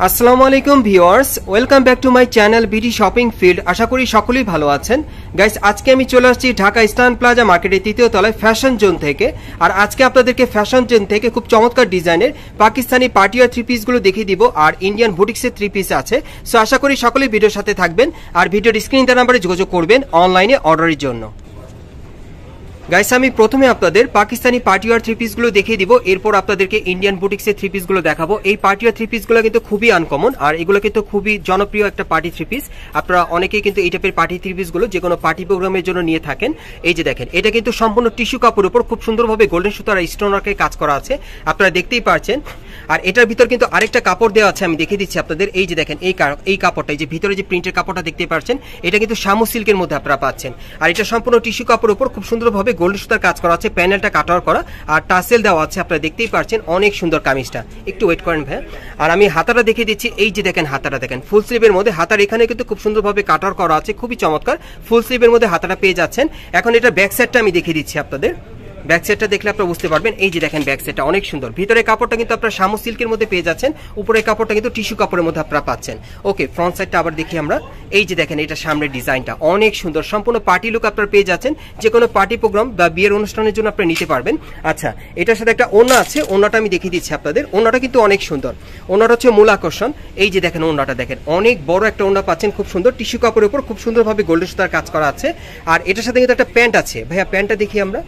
আসসালামু আলাইকুম viewers, welcome back to my channel BD shopping field. আশা করি সকলেই ভালো আছেন। গাইস, আজকে আমি চলে আসছি ঢাকা ইস্টার্ন প্লাজা মার্কেটের তৃতীয় তলায় ফ্যাশন জোন থেকে। আর আজকে আপনাদেরকে ফ্যাশন জোন থেকে খুব চমৎকার ডিজাইনের পাকিস্তানি পার্টিওয়ার থ্রি পিসগুলো দেখিয়ে দিব, আর ইন্ডিয়ান বুটিক্সের থ্রি পিস আছে। সো আশা করি সকলেই ভিডিওর সাথে থাকবেন, আর ভিডিওর স্ক্রিন দেওয়া নাম্বারে যোগাযোগ করবেন অনলাইনে অর্ডারের জন্য। গাইস, আমি প্রথমে আপনাদের পাকিস্তানি পার্টিওয়ার থ্রি পিসগুলো দেখিয়ে দিব, এরপর আপনাদেরকে ইন্ডিয়ান বুটিক্সের থ্রি পিসগুলো দেখাবো। এই পার্টিওয়ার থ্রি পিসগুলো কিন্তু খুবই আনকমন, আর এগুলো কিন্তু খুবই জনপ্রিয় একটা পার্টি থ্রি পিস। আপনারা অনেকেই কিন্তু এই টাইপের পার্টি থ্রি পিসগুলো যে কোনো পার্টি প্রোগ্রামের জন্য নিয়ে থাকেন। এই যে দেখেন, এটা কিন্তু সম্পূর্ণ টিস্যু কাপড়ের উপর খুব সুন্দরভাবে গোল্ডেন সুতার আর স্টোন ওয়ার্কের কাজ করা আছে, আপনারা দেখতেই পারছেন। আর এটার ভিতর কিন্তু আরেকটা কাপড় দেওয়া আছে, আমি দেখিয়ে দিচ্ছি আপনাদের। এই যে দেখেন, এই কাপড়টা, এই যে ভিতরে যে প্রিন্টের কাপড়টা দেখতে পাচ্ছেন, এটা কিন্তু শামু সিল্কের মধ্যে আপনারা পাচ্ছেন। আর এটা সম্পূর্ণ টিস্যু কাপড়ের উপর খুব সুন্দরভাবে গোল্ডেন সুতার কাজ করা আছে, প্যানেলটা কাটার করা আর টাসেল দেওয়া আছে, আপনারা দেখতেই পাচ্ছেন। অনেক সুন্দর কামিজটা, একটু ওয়েট করেন ভাই। আর আমি হাতাটা দেখিয়ে দিচ্ছি। এই যে দেখেন, হাতাটা দেখেন ফুল স্লিভের মধ্যে, হাতার এখানে কিন্তু খুব সুন্দরভাবে কাটার করা আছে, খুবই চমৎকার ফুল স্লিভের মধ্যে হাতাটা পেয়ে যাচ্ছেন। এখন এটা ব্যাক সাইডটা আমি দেখিয়ে দিচ্ছি আপনাদের। ব্যাক সাইডটা দেখলে আপনারা বুঝতে পারবেন। এই যে দেখেন, ব্যাক সাইডটা অনেক সুন্দর। ভিতরে কাপড়টা কিন্তু আপনারা শামু সিল্কের মধ্যে পেয়ে যাচ্ছেন, উপরে কাপড়টা কিন্তু টিস্যু কাপড়ের মধ্যে আপনারা পাচ্ছেন। ওকে, ফ্রন্ট সাইডটা আবার দেখি আমরা। এই যে দেখেন, এটা সামনের ডিজাইনটা অনেক সুন্দর, সম্পূর্ণ পার্টি লুক আপনারা পেয়ে যাচ্ছেন। যে কোনো পার্টি প্রোগ্রাম বা বিয়ের অনুষ্ঠানের জন্য আপনারা নিতে পারবেন। আচ্ছা, এটার সাথে একটা ওড়না আছে, ওড়নাটা আমি দেখিয়ে দিচ্ছি আপনাদের। ওড়নাটা কিন্তু অনেক সুন্দর, ওড়নাটা হচ্ছে মূল আকর্ষণ। এই যে দেখেন, ওড়নাটা দেখেন, অনেক বড় একটা ওড়না পাচ্ছেন, খুব সুন্দর টিস্যু কাপড়ের উপর খুব সুন্দরভাবে গোল্ডেন সুতার কাজ করা আছে। আর এটার সাথে কিন্তু একটা প্যান্ট আছে। ভাইয়া, প্যান্টটা দেখি আমরা।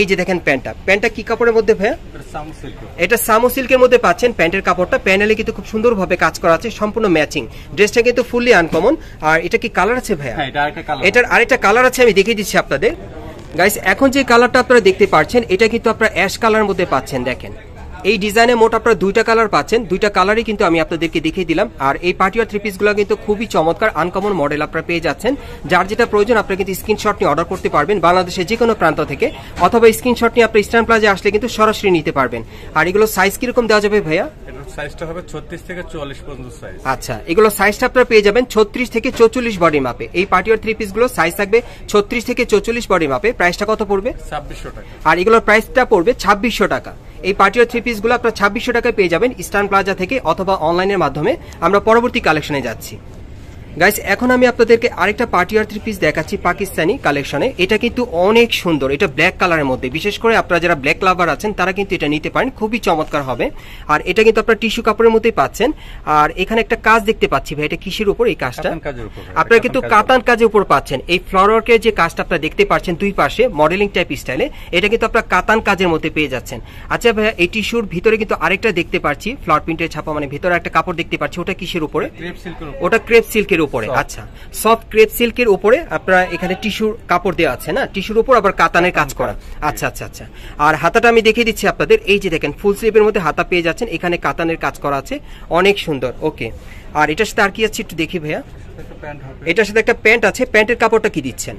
এই যে দেখেন, প্যান্টটা কি কাপড়ের মধ্যে ভাইয়া? এটা সামু সিল্কের মধ্যে পাচ্ছেন প্যান্টের কাপড়টা। প্যানেলে কিন্তু খুব সুন্দরভাবে কাজ করা আছে, সম্পূর্ণ ম্যাচিং। ড্রেসটা কিন্তু ফুললি আনকমন। আর এটা কি কালার আছে ভাইয়া? এটার আরেকটা কালার আছে, আমি দেখিয়ে দিচ্ছি আপনাদের। গাইস, এখন যে কালারটা আপনারা দেখতে পাচ্ছেন, এটা কিন্তু আপনারা অ্যাশ কালার মধ্যে পাচ্ছেন। দেখেন, এই ডিজাইনে মোট আপনারা দুইটা কালার পাচ্ছেন, দুইটা কালারই কিন্তু আমি আপনাদেরকে দেখিয়ে দিলাম। আর এই পার্টিওয়ার থ্রি পিসগুলো কিন্তু খুবই চমৎকার আনকমন মডেল আপনারা পেয়ে যাচ্ছেন। যার যেটা প্রয়োজন আপনারা কিন্তু স্ক্রিনশট নিয়ে অর্ডার করতে পারবেন বাংলাদেশের যে কোনো প্রান্ত থেকে, অথবা স্ক্রিনশট নিয়ে আপনি ইস্টার্ন প্লাজা আসলে কিন্তু সরাসরি নিতে পারবেন। আর এগুলো সাইজ কিরকম দেওয়া যাবে ভাইয়া? সাইজটা হবে 36 থেকে 44 পর্যন্ত সাইজ। আচ্ছা, এগুলো সাইজটা আপনারা পেয়ে যাবেন 36 থেকে 44 বডি মাপে। এই পার্টিওয়ার থ্রি পিসগুলো সাইজ থাকবে 36 থেকে 44 বডি মাপে। প্রাইসটা কত পড়বে? 2600 টাকা। আর এগুলোর প্রাইসটা পড়বে 2600 টাকা। এই পার্টিওয়ার থ্রি পিসগুলো আপনারা 2600 টাকায় পেয়ে যাবেন ইস্টার্ন প্লাজা থেকে, অথবা অনলাইনের মাধ্যমে। আমরা পরবর্তী কালেকশনে যাচ্ছি। গাইস, এখন আমি আপনাদেরকে আরেকটা পার্টিওয়ার থ্রি পিস দেখাচ্ছি পাকিস্তানি কালেকশনে। এটা কিন্তু অনেক সুন্দর, এটা ব্ল্যাক কালারের মধ্যে। বিশেষ করে আপনারা যারা ব্ল্যাক লাভার আছেন তারা কিন্তু এটা নিতে পারেন, খুবই চমৎকার হবে। আর এটা কিন্তু আপনারা টিস্যু কাপড়ের মধ্যেই পাচ্ছেন। আর এখানে একটা কাজ দেখতে পাচ্ছি ভাই, এটা কিসের উপর এই কাজটা? আপনারা কিন্তু কাতান কাজের উপর পাচ্ছেন। এই ফ্লাওয়ার ওয়ার্কের যে কাজটা আপনারা দেখতে পাচ্ছেন দুই পাশে মডেলিং টাইপ স্টাইলে, এটা কিন্তু আপনারা কাতান কাজের মধ্যে পেয়ে যাচ্ছেন। আচ্ছা ভাইয়া, এই টিস্যুর ভিতরে কিন্তু আরেকটা দেখতে পাচ্ছি ফ্লাওয়ার প্রিন্টের ছাপা, মানে ভিতরে একটা কাপড় দেখতে পাচ্ছি, ওটা কিসের উপরে? ওটা ক্রেপ সিল্কের উপরে। আচ্ছা, সফট ক্রেপ সিল্কের উপরে আপনারা এখানে টিস্যুর কাপড় দেওয়া আছে না, টিস্যুর উপর আবার কাতানের কাজ করা। আচ্ছা আচ্ছা আচ্ছা। আর হাতাটা আমি দেখিয়ে দিচ্ছি আপনাদের। এই যে দেখেন, ফুল স্লিভের মধ্যে হাতা পেয়ে যাচ্ছেন, এখানে কাতানের কাজ করা আছে, অনেক সুন্দর। ওকে, আর এটার সাথে আর কি আছে একটু দেখি ভাইয়া। এটার সাথে একটা প্যান্ট আছে, প্যান্টের কাপড়টা কি দিচ্ছেন?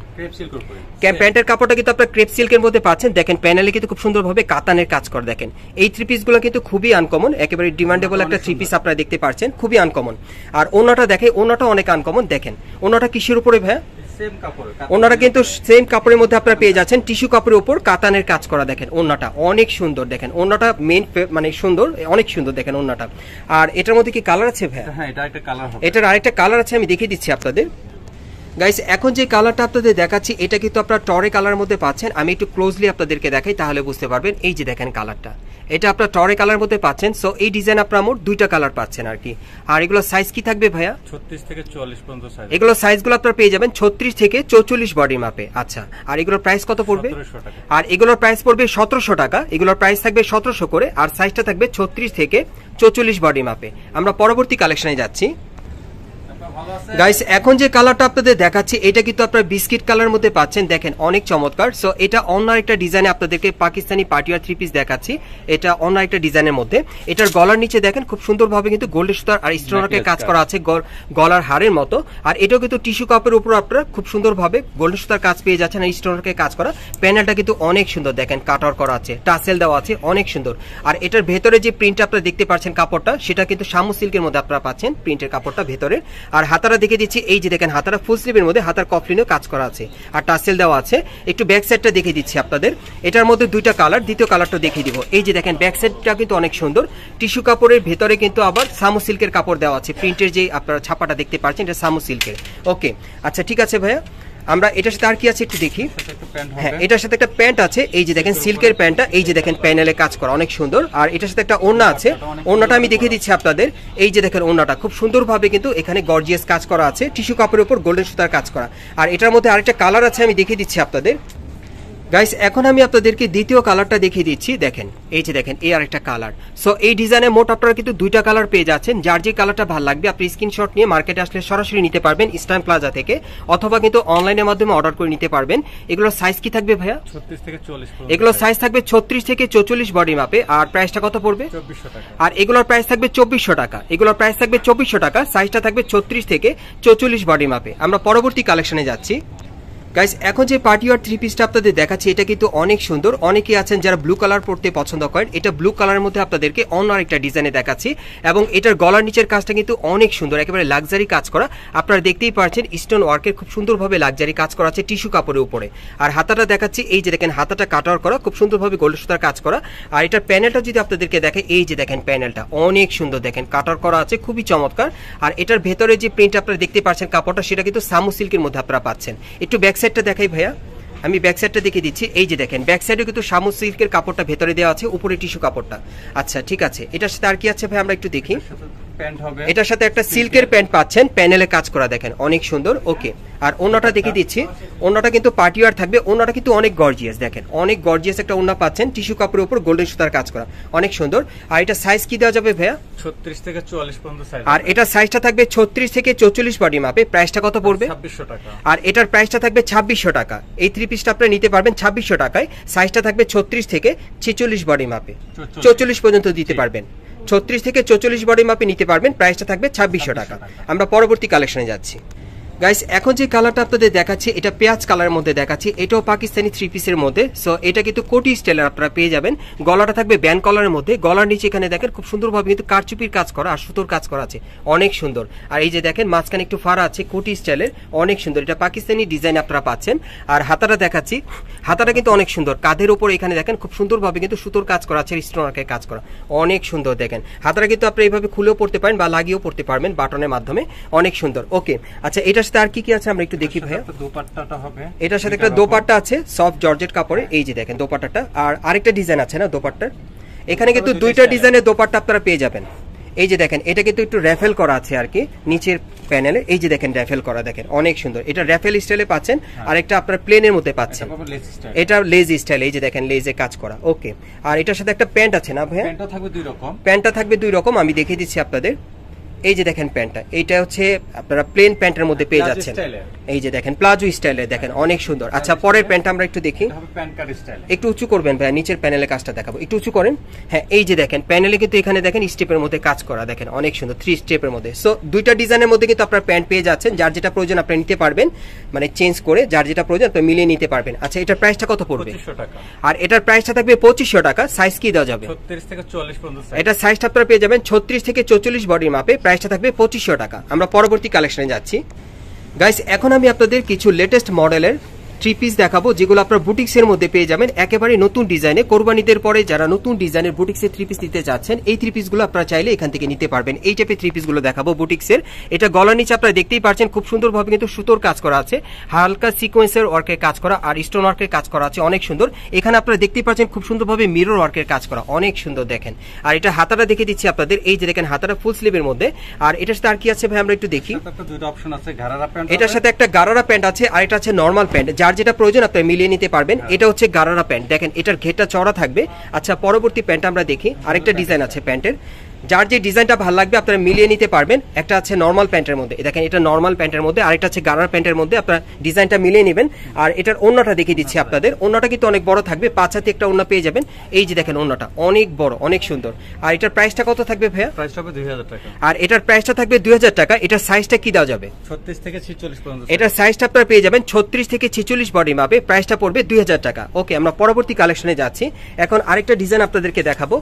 প্যান্টের কাপড়টা কিন্তু আপনার ক্রেপ সিল্কের মধ্যে পাচ্ছেন। দেখেন, প্যানেলে কিন্তু খুব সুন্দরভাবে কাতানের কাজ করে। দেখেন, এই থ্রি পিসগুলো কিন্তু খুবই আনকমন, একেবারে ডিমান্ডেবল একটা থ্রি পিস আপনারা দেখতে পাচ্ছেন, খুবই আনকমন। আর ওনাটা দেখে, ওনাটা অনেক আনকমন। দেখেন, ওনাটা কিসের উপরে ভাইয়া? ওনারা কিন্তু সেম কাপড়ের মধ্যে আপনারা পেয়ে যাচ্ছেন, টিস্যু কাপড়ের উপর কাতানের কাজ করা। দেখেন, ওনাটা অনেক সুন্দর। দেখেন, ওনাটা মেইন মানে সুন্দর, অনেক সুন্দর। দেখেন ওনাটা। আর এটার মধ্যে কি কালার আছে ভাই? হ্যাঁ, এটা একটা কালার হবে। এটার আরেকটা কালার আছে, আমি দেখিয়ে দিচ্ছি আপনাদের। গাইস, এখন যে কালারটা আপনাদের দেখাচ্ছি, এটা কিন্তু আপনারা টরে কালার মধ্যে পাচ্ছেন। আমি একটু ক্লোজলি আপনাদেরকে দেখাই, তাহলে বুঝতে পারবেন। এই যে দেখেন কালারটা, এটা আপনারা টরে কালার মধ্যে পাচ্ছেন। সো এই ডিজাইন আপনারা মোট দুইটা কালার পাচ্ছেন আর কি। আর এগুলো সাইজ কি থাকবে ভাইয়া? 36 থেকে 44 পর্যন্ত সাইজ। এগুলো সাইজগুলো আপনারা পেয়ে যাবেন 36 থেকে 44 বডি মাপে। আচ্ছা, আর এগুলোর প্রাইস কত পড়বে? 1700 টাকা। আর এগুলোর প্রাইস পড়বে 1700 টাকা। এগুলোর প্রাইস থাকবে 1700 করে, আর সাইজটা থাকবে 36 থেকে 44 বডি মাপে। আমরা পরবর্তী কালেকশনে যাচ্ছি। গাইস, এখন যে কালারটা আপনাদের দেখাচ্ছি, এটা কিন্তু আপনারা বিস্কিট কালার মধ্যে পাচ্ছেন। দেখেন, অনেক চমৎকার। সো এটা অন্য একটা ডিজাইনে আপনাদেরকে পাকিস্তানি পার্টিওয়ার থ্রি পিস দেখাচ্ছি। এটা অন্য একটা ডিজাইনের মধ্যে। এটার গলার নিচে দেখেন খুব সুন্দরভাবে কিন্তু গোল্ডেন সুতার আর স্টোন ওয়ার্কের কাজ করা আছে, গলার হারের মতো। আর এটাও কিন্তু টিস্যু কাপড়ের উপর আপনারা খুব সুন্দরভাবে গোল্ডেন সুতার কাজ পেয়ে যাচ্ছেন, আর স্টোন ওয়ার্কের কাজ করা। প্যানেলটা কিন্তু অনেক সুন্দর। দেখেন, কাটার করা আছে, টাসেল দেওয়া আছে, অনেক সুন্দর। আর এটার ভেতরে যে প্রিন্টটা আপনারা দেখতে পাচ্ছেন কাপড়টা, সেটা কিন্তু শামু সিল্কের মধ্যে আপনারা পাচ্ছেন প্রিন্টের কাপড়টা ভেতরে। আর আর হাতারা দেখে দিচ্ছি, এই যে দেখেন হাতারা ফুল স্লিভের মধ্যে হাতার কফলিনেও কাজ করা আছে আর টাসেল দেওয়া আছে। একটু ব্যাক সাইডটা দেখে দিচ্ছি আপনাদের, এটার মধ্যে দুইটা কালার, দ্বিতীয় কালারটা দেখিয়ে দিব। এই যে দেখেন ব্যাক সাইডটা কিন্তু অনেক সুন্দর, টিস্যু কাপড়ের ভেতরে কিন্তু আবার সামু সিল্কের কাপড় দেওয়া আছে, প্রিন্টের যে আপনারা ছাপাটা দেখতে পাচ্ছেন এটা সামু সিল্কের। ওকে আচ্ছা ঠিক আছে ভাইয়া, আমরা এটার সাথে আর কি আছে একটু দেখি। হ্যাঁ এটার সাথে একটা প্যান্ট আছে, এই যে দেখেন সিল্কের প্যান্টটা, এই যে দেখেন প্যানেলে কাজ করা অনেক সুন্দর। আর এটার সাথে একটা ওড়না আছে, ওড়নাটা আমি দেখিয়ে দিচ্ছি আপনাদের। এই যে দেখেন ওড়নাটা খুব সুন্দরভাবে কিন্তু এখানে গর্জিয়াস কাজ করা আছে, টিস্যু কাপড়ের উপর গোল্ডেন সুতার কাজ করা। আর এটার মধ্যে আরেকটা কালার আছে, আমি দেখিয়ে দিচ্ছি আপনাদের। গাইস এখন আমি আপনাদেরকে দ্বিতীয় কালারটা দেখিয়ে দিচ্ছি, দেখেন এই যে দেখেন এই আরেকটা কালার। সো এই ডিজাইনে মোট আপনারা কিন্তু দুইটা কালার পেয়ে যাচ্ছেন, যার যে কালারটা ভালো লাগবে আপনি স্ক্রিনশট নিয়ে মার্কেটে আসলে সরাসরি নিতে পারবেন ইস্টার্ন প্লাজা থেকে, অথবা কিন্তু অনলাইনের মাধ্যমে অর্ডার করে নিতে পারবেন। এগুলোর সাইজ কি থাকবে ভাইয়া? 36 থেকে 40। এগুলোর সাইজ থাকবে 36 থেকে 44 বডি মাপে। আর প্রাইসটা কত পড়বে? 2400 টাকা। আর এগুলোর প্রাইস থাকবে 2400 টাকা। এগুলোর প্রাইস থাকবে 2400 টাকা, সাইজটা থাকবে 36 থেকে 44 বডি মাপে। আমরা পরবর্তী কালেকশনে যাচ্ছি। গাইস এখন যে পার্টি ওয়ার থ্রি পিসটা আপনাদের দেখাচ্ছি এটা কিন্তু অনেক সুন্দর। অনেকেই আছেন যারা ব্লু কালার পরতে পছন্দ করেন, এটা ব্লু কালারের মধ্যে আপনাদেরকে অন্য আরেকটা ডিজাইনে দেখাচ্ছি। এবং এটার গলার নিচের কাজটা কিন্তু অনেক সুন্দর, একেবারে লাক্সারি কাজ করা। আপনারা দেখতেই পাচ্ছেন স্টোন ওয়ার্কের খুব সুন্দরভাবে লাক্সারি কাজ করা আছে টিস্যু কাপড়ের উপরে। আর হাতাটা দেখাচ্ছি, এই যে দেখেন হাতাটা কাটার করা, খুব সুন্দরভাবে গোল্ড সুতার কাজ করা। আর এটার প্যানেলটা যদি আপনাদেরকে দেখে, এই যে দেখেন প্যানেলটা অনেক সুন্দর, দেখেন কাটার করা আছে, খুবই চমৎকার। আর এটার ভেতরে যে প্রিন্ট আপনারা দেখতে পাচ্ছেন কাপড়টা, সেটা কিন্তু সামু সিল্কের মধ্যে আপনারা পাচ্ছেন। একটু ব্যাক সাইডটা দেখাই ভাইয়া, আমি ব্যাক সাইডটা দেখিয়ে দিচ্ছি। এই যে দেখেন ব্যাক সাইডে কিন্তু সামু সিল্কের কাপড়টা ভেতরে দেওয়া আছে, উপরে টিস্যু কাপড়টা। আচ্ছা ঠিক আছে, এটার সাথে আর কি আছে ভাই আমরা একটু দেখি। এটার সাথে একটা সিল্কের প্যান্ট পাচ্ছেন, প্যানেলে কাজ করা, দেখেন অনেক সুন্দর। ওকে আর ওন্নাটা দেখিয়ে দিচ্ছি, ওন্নাটা কিন্তু পার্টি ওয়্যার থাকবে, ওন্নাটা কিন্তু অনেক গর্জিয়াস, দেখেন অনেক গর্জিয়াস একটা ওন্না পাচ্ছেন, টিস্যু কাপড়ের উপর গোল্ডেন সুতার কাজ করা, অনেক সুন্দর। আর এটা সাইজ কি দেওয়া যাবে ভাইয়া? 36 থেকে 44 পর্যন্ত সাইজ। আর এটা সাইজটা থাকবে 36 থেকে 44 বডি মাপে। প্রাইসটা কত পড়বে? 2600 টাকা। আর এটার প্রাইসটা থাকবে 2600 টাকা। এই থ্রি পিসটা আপনারা নিতে পারবেন 2600 টাকায়। সাইজটা থাকবে 36 থেকে 46 বডি মাপে, 44 পর্যন্ত দিতে পারবেন। 36 থেকে 44 বডি মাপে নিতে পারবেন। প্রাইসটা থাকবে 2600 টাকা। আমরা পরবর্তী কালেকশনে যাচ্ছি। গাইস এখন যে কালারটা আপনাদের দেখাচ্ছি এটা পেঁয়াজ কালারের মধ্যে দেখাচ্ছি, এটাও পাকিস্তানি থ্রি পিসের মধ্যে। সো এটা কিন্তু কোটি স্টাইলের আপনারা পেয়ে যাবেন। গলাটা থাকবে ব্যান্ড কলারের মধ্যে, গলার নিচে এখানে দেখেন খুব সুন্দরভাবে কিন্তু কারচুপির কাজ করা আর সুতোর কাজ করা আছে, অনেক সুন্দর। আর এই যে দেখেন মাঝখানে একটু ফাড়া আছে, কোটি স্টাইলের, অনেক সুন্দর। এটা পাকিস্তানি ডিজাইন আপনারা পাচ্ছেন। আর হাতাটা দেখাচ্ছি, হাতাটা কিন্তু অনেক সুন্দর, কাঁধের উপর এখানে দেখেন খুব সুন্দরভাবে কিন্তু সুতোর কাজ করা আছে, স্টোন ওয়ার্কের কাজ করা, অনেক সুন্দর। দেখেন হাতাটা কিন্তু আপনি এইভাবে খুলেও পড়তে পারেন বা লাগিয়েও পড়তে পারবেন বাটনের মাধ্যমে, অনেক সুন্দর। ওকে আচ্ছা এটার সাথে আর কি কি আছে আমরা একটু দেখি ভাইয়া। দোপাট্টাটা হবে, এটার সাথে একটা দোপাট্টা আছে সফট জর্জেট কাপড়ে, এই যে দেখেন দোপাট্টাটা। আর আরেকটা ডিজাইন আছে না দোপাট্টার, এখানে কিন্তু দুইটা ডিজাইনের দোপাট্টা আপনারা পেয়ে যাবেন। এই যে দেখেন এটা কিন্তু একটু র্যাফেল করা আছে আর কি নিচের প্যানেলে, এই যে দেখেন র্যাফেল করা, দেখেন অনেক সুন্দর। এটা র্যাফেল স্টাইলে পাচ্ছেন, আর একটা আপনারা প্লেনের মধ্যে পাচ্ছেন, এটা লেজ স্টাইল, এই যে দেখেন লেজে কাজ করা। ওকে আর এটার সাথে একটা প্যান্ট আছে না ভাইয়া? প্যান্টটা থাকবে দুই রকম, প্যান্টটা থাকবে দুই রকম, আমি দেখিয়ে দিচ্ছি আপনাদের। এই যে দেখেন প্যান্টটা, এইটা হচ্ছে আপনারা প্লেন প্যান্টের মধ্যে পেয়ে যাচ্ছেন। এই যে দেখেন প্লাজো স্টাইলে, দেখেন অনেক সুন্দর। আচ্ছা পরের প্যান্টটা আমরা একটু দেখি, একটু উঁচু করবেন ভাই, নিচের প্যানেলে কাজটা দেখাবো, একটু উঁচু করেন। হ্যাঁ এই যে দেখেন প্যানেলে কিন্তু এখানে দেখেন স্টেপের মধ্যে কাজ করা, দেখেন অনেক সুন্দর, 3 স্টেপের মধ্যে। সো দুইটা ডিজাইনের মধ্যে কিন্তু আপনারা প্যান্ট পেয়ে যাচ্ছেন, যার যেটা প্রয়োজন আপনি নিতে পারবেন, মানে চেঞ্জ করে যার যেটা প্রয়োজন আপনি মিলিয়ে নিতে পারবেন। আচ্ছা এটার প্রাইসটা কত পড়বে? 2500 টাকা। আর এটার প্রাইসটা থাকবে 2500 টাকা। সাইজ কি দেওয়া যাবে? 36 থেকে 40 পর্যন্ত সাইজ। এটা সাইজটা আপনারা পেয়ে যাবেন 36 থেকে 44 বডির মাপে। প্রাইসটা থাকবে 2500 টাকা। আমরা পরবর্তী কালেকশনে যাচ্ছি। গাইস এখন আমি আপনাদের কিছু লেটেস্ট মডেলের থ্রি পিস দেখাবো, যেগুলো আপনারা বুটিক্সের মধ্যে পেয়ে যাবেন একেবারে নতুন ডিজাইনে। কোরবানিদের পরে যারা নতুন ডিজাইনের বুটিক্সের থ্রি পিস নিতে যাচ্ছেন, এই থ্রি পিসগুলো আপনারা চাইলে এখান থেকে নিতে পারবেন। এই টাইপের থ্রি পিসগুলো দেখাবো বুটিক্সের। এটা গলার নিচে আপনারা দেখতেই পাচ্ছেন খুব সুন্দরভাবে কিন্তু সুতোর কাজ করা আছে, হালকা সিকোয়েন্সের ওয়ার্কের কাজ করা আর স্টোন ওয়ার্কের কাজ করা আছে, অনেক সুন্দর। এখানে আপনারা দেখতেই পাচ্ছেন খুব সুন্দরভাবে মিরর ওয়ার্কের কাজ করা, অনেক সুন্দর দেখেন। আর এটা হাতাটা দেখে দিচ্ছি আপনাদের, এই যে দেখেন হাতাটা ফুল স্লিভের মধ্যে। আর এটার সাথে আর কি আছে ভাই আমরা একটু দেখি। দুটো অপশন আছে, গারারা প্যান্ট, এটার সাথে একটা গারারা প্যান্ট আছে, আর এটা আছে নরমাল প্যান্ট, যার যেটা প্রয়োজন আপনি মিলিয়ে নিতে পারবেন। এটা হচ্ছে গারারা প্যান্ট, দেখেন এটার ঘেরটা চওড়া থাকবে। আচ্ছা পরবর্তী প্যান্ট আমরা দেখি, আরেকটা ডিজাইন আছে প্যান্টের, যার যে ডিজাইনটা ভালো লাগবে আপনারা মিলিয়ে নিতে পারবেন। একটা আছে নরমাল প্যান্টের মধ্যে, দেখেন এটা নরমাল প্যান্টের মধ্যে, আরেকটা আছে গারার প্যান্টের মধ্যে, আপনারা ডিজাইনটা মিলিয়ে নেবেন। আর এটার ওন্নাটা দেখিয়ে দিচ্ছি আপনাদের, ওন্নাটা কিন্তু অনেক বড় থাকবে, 5 হাতে একটা ওন্না পেয়ে যাবেন। এই যে দেখেন ওন্নাটা অনেক বড়, অনেক সুন্দর। আর এটার প্রাইসটা কত থাকবে ভাইয়া? প্রাইসটা হবে 2000 টাকা। আর এটার প্রাইসটা থাকবে 2000 টাকা। এটার সাইজটা কি দেওয়া যাবে? 36 থেকে 46 পর্যন্ত। এটার সাইজটা আপনারা পেয়ে যাবেন 36 থেকে 46 বডি মাপে। প্রাইসটা পড়বে 2000 টাকা। ওকে আমরা পরবর্তী কালেকশনে যাচ্ছি। এখন আরেকটা ডিজাইন আপনাদেরকে দেখাবো,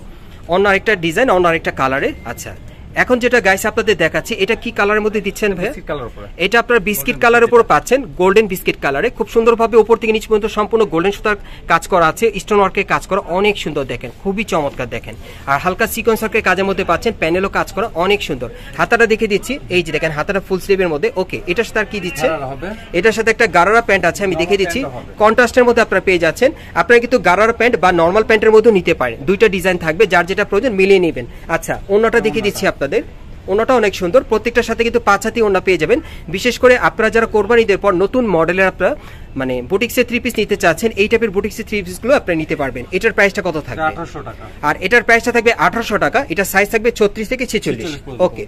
অন্য আরেকটা ডিজাইন, অন্য আরেকটা কালারে। আচ্ছা এখন যেটা গাইস আপনাদের দেখাচ্ছি, এটা কি কালারের মধ্যে দিচ্ছেন ভাই? বিস্কিট কালার উপরে। এটা আপনারা বিস্কিট কালারের উপর পাচ্ছেন, গোল্ডেন বিস্কিট কালারে। খুব সুন্দরভাবে উপর থেকে নিচ পর্যন্ত সম্পূর্ণ গোল্ডেন সুতার কাজ করা আছে, স্টোন ওয়ার্কের কাজ করা, অনেক সুন্দর দেখেন, খুবই চমৎকার দেখেন। আর হালকা সিকোয়েন্স ওয়ার্কের কাজের মধ্যে পাচ্ছেন, প্যানেলও কাজ করা অনেক সুন্দর। হাতাটা দেখে দিচ্ছি, এই যে দেখেন হাতাটা ফুল স্লিভের মধ্যে। ওকে, এটার সাথে আর কি দিচ্ছে? এটার সাথে একটা গারারা প্যান্ট আছে, আমি দেখে দিচ্ছি। কন্ট্রাস্টের মধ্যে আপনারা পেয়ে যাচ্ছেন। আপনারা কিন্তু গারারা প্যান্ট বা নর্মাল প্যান্টের মধ্যেও নিতে পারেন, দুইটা ডিজাইন থাকবে, যার যেটা প্রয়োজন মিলিয়ে নেবেন। আচ্ছা, ওন্নাটা দেখে দিচ্ছি আপনাদের। ওন্নাটা অনেক সুন্দর, প্রত্যেকটার সাথে কিন্তু 5 হাতি ওন্না পেয়ে যাবেন। বিশেষ করে আপনারা যারা কোরবানি ঈদের পর নতুন মডেলের আপনারা মানে বুটিক্সের 3 পিস নিতে চাচ্ছেন, এই টাইপের বুটিক্সের 3 পিসগুলো আপনারা নিতে পারবেন। এটার প্রাইসটা কত থাকবে? 1800 টাকা। আর এটার প্রাইসটা থাকবে 1800 টাকা। এটা সাইজ থাকবে 36 থেকে 46। ওকে,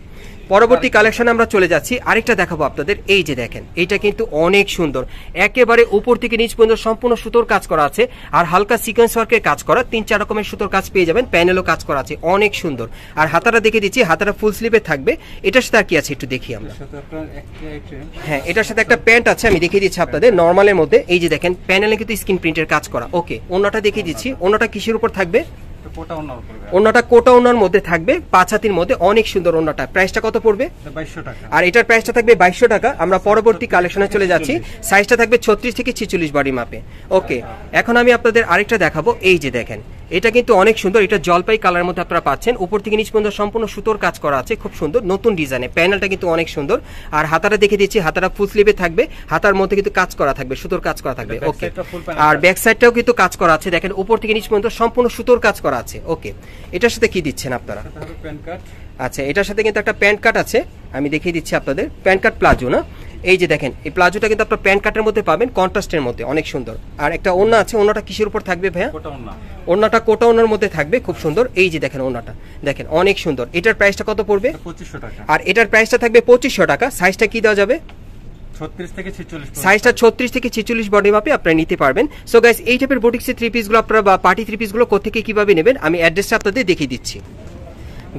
পরবর্তী কালেকশনে আমরা চলে যাচ্ছি। আরেকটা দেখাবো আপনাদের, এই যে দেখেন, এইটা কিন্তু অনেক সুন্দর, একেবারে উপর থেকে নিচ পর্যন্ত সম্পূর্ণ সুতোর কাজ করা আছে, আর হালকা সিকোয়েন্স ওয়ার্কের কাজ করা, 3-4 রকমের সুতোর কাজ পেয়ে যাবেন, প্যানেলও কাজ করা আছে, অনেক সুন্দর। আর হাতাটা দেখে দিচ্ছি, হাতাটা ফুল স্লিভে থাকবে। এটার সাথে আর কি আছে একটু দেখি আমরা। হ্যাঁ, এটার সাথে একটা প্যান্ট আছে, আমি দেখিয়ে দিচ্ছি আপনাদের নরমালের মধ্যে। এই যে দেখেন, প্যানেলে কিন্তু স্ক্রিন প্রিন্টের কাজ করা। ওকে, ওন্নাটা দেখিয়ে দিচ্ছি। ওন্নাটা কিসের উপর থাকবে? ওন্নাটা কোটা ওন্নার মধ্যে থাকবে, 5 হাতির মধ্যে, অনেক সুন্দর ওন্নাটা। প্রাইসটা কত পড়বে? 2200 টাকা। আর এটার প্রাইসটা থাকবে 2200 টাকা। আমরা পরবর্তী কালেকশনে চলে যাচ্ছি। সাইজটা থাকবে 36 থেকে 46 বডি মাপে। ওকে, এখন আমি আপনাদের আরেকটা দেখাবো। এই যে দেখেন, এটা কিন্তু অনেক সুন্দর, এটা জলপাই কালারের মধ্যে আপনারা পাচ্ছেন, উপর থেকে নিচ পর্যন্ত সম্পূর্ণ সুতোর কাজ করা আছে, খুব সুন্দর নতুন ডিজাইনে। প্যানেলটা কিন্তু অনেক সুন্দর। আর হাতাটা দেখে দিচ্ছি, হাতাটা ফুল স্লিভে থাকবে, হাতার মধ্যে কিন্তু কাজ করা থাকবে, সুতোর কাজ করা থাকবে। ওকে, আর ব্যাক সাইডটাও কিন্তু কাজ করা আছে, দেখেন উপর থেকে নিচ পর্যন্ত সম্পূর্ণ সুতোর কাজ করা আছে। ওকে, এটার সাথে কি দিচ্ছেন আপনারা? আচ্ছা, এটার সাথে কিন্তু একটা প্যান্ট কাট আছে, আমি দেখিয়ে দিচ্ছি আপনাদের। প্যান্ট কাট প্লাজো না, এই যে দেখেন, এই প্লাজোটা কিন্তু আপনার প্যান্ট কাটের মধ্যে পাবেন, কন্ট্রাস্টের মধ্যে, অনেক সুন্দর। আর একটা ওন্না আছে, ওন্নাটা কিসের উপর থাকবে ভাইয়া? ওন্নাটা কোটা ওন্নার মধ্যে থাকবে, খুব সুন্দর। এই যে দেখেন, ওন্নাটা দেখেন অনেক সুন্দর। এটার প্রাইসটা কত পড়বে? 2500 টাকা। আর এটার প্রাইসটা থাকবে 2500 টাকা। সাইজটা কি দেওয়া যাবে? 36 থেকে 46। সাইজটা 36 থেকে 46 বডি মাপে আপনারা নিতে পারবেন। সো গাইস, এই টাইপের বুটিক্সের 3 পিসগুলো আপনারা বা পার্টি 3 পিসগুলো কোত্থেকে কিভাবে নেবেন, আমি অ্যাড্রেসটা আপনাদের দেখিয়ে দিচ্ছি।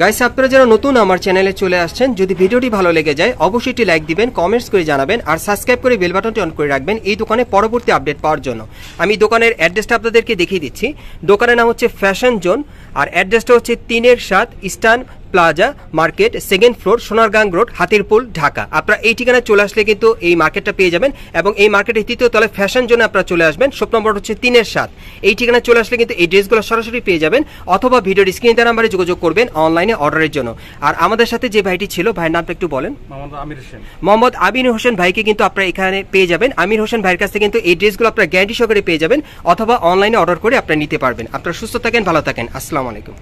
গাইস, আপনারা যারা নতুন আমার চ্যানেলে চলে আসছেন, যদি ভিডিওটি ভালো লেগে যায় অবশ্যই একটি লাইক দিবেন, কমেন্টস করে জানাবেন, আর সাবস্ক্রাইব করে বেল বাটনটি অন করে রাখবেন এই দোকানে পরবর্তী আপডেট পাওয়ার জন্য। আমি দোকানের অ্যাড্রেসটা আপনাদেরকে দেখিয়ে দিচ্ছি। দোকানের নাম হচ্ছে ফ্যাশন জোন, আর অ্যাড্রেসটা হচ্ছে 3-7 Eastern Plaza market, 2nd floor, Sonargaon road, Hatirpool, Dhaka. আপনারা এই ঠিকানায় চলে আসলে কিন্তু এই মার্কেটটা পেয়ে যাবেন, এবং এই মার্কেটের 3য় তলায় ফ্যাশন জোনে আপনারা চলে আসবেন। শপ নম্বর হচ্ছে 3-7। এই ঠিকানায় চলে আসলে কিন্তু এই ড্রেসগুলো সরাসরি পেয়ে যাবেন, অথবা ভিডিওর স্ক্রিনে দেওয়া নাম্বারে যোগাযোগ করবেন অনলাইনে অর্ডারের জন্য। আর আমাদের সাথে যে ভাইটি ছিল, ভাইয়ের নামটা একটু বলেন। মোহাম্মদ আমির হোসেন ভাইকে কিন্তু আপনারা এখানে পেয়ে যাবেন। আমির হোসেন ভাইয়ের কাছ থেকে কিন্তু এই ড্রেসগুলো আপনারা গ্যারান্টি সহকারে পেয়ে যাবেন, অথবা অনলাইনে অর্ডার করে আপনারা নিতে পারবেন। আপনারা সুস্থ থাকেন, ভালো থাকেন, আসসালামু আলাইকুম।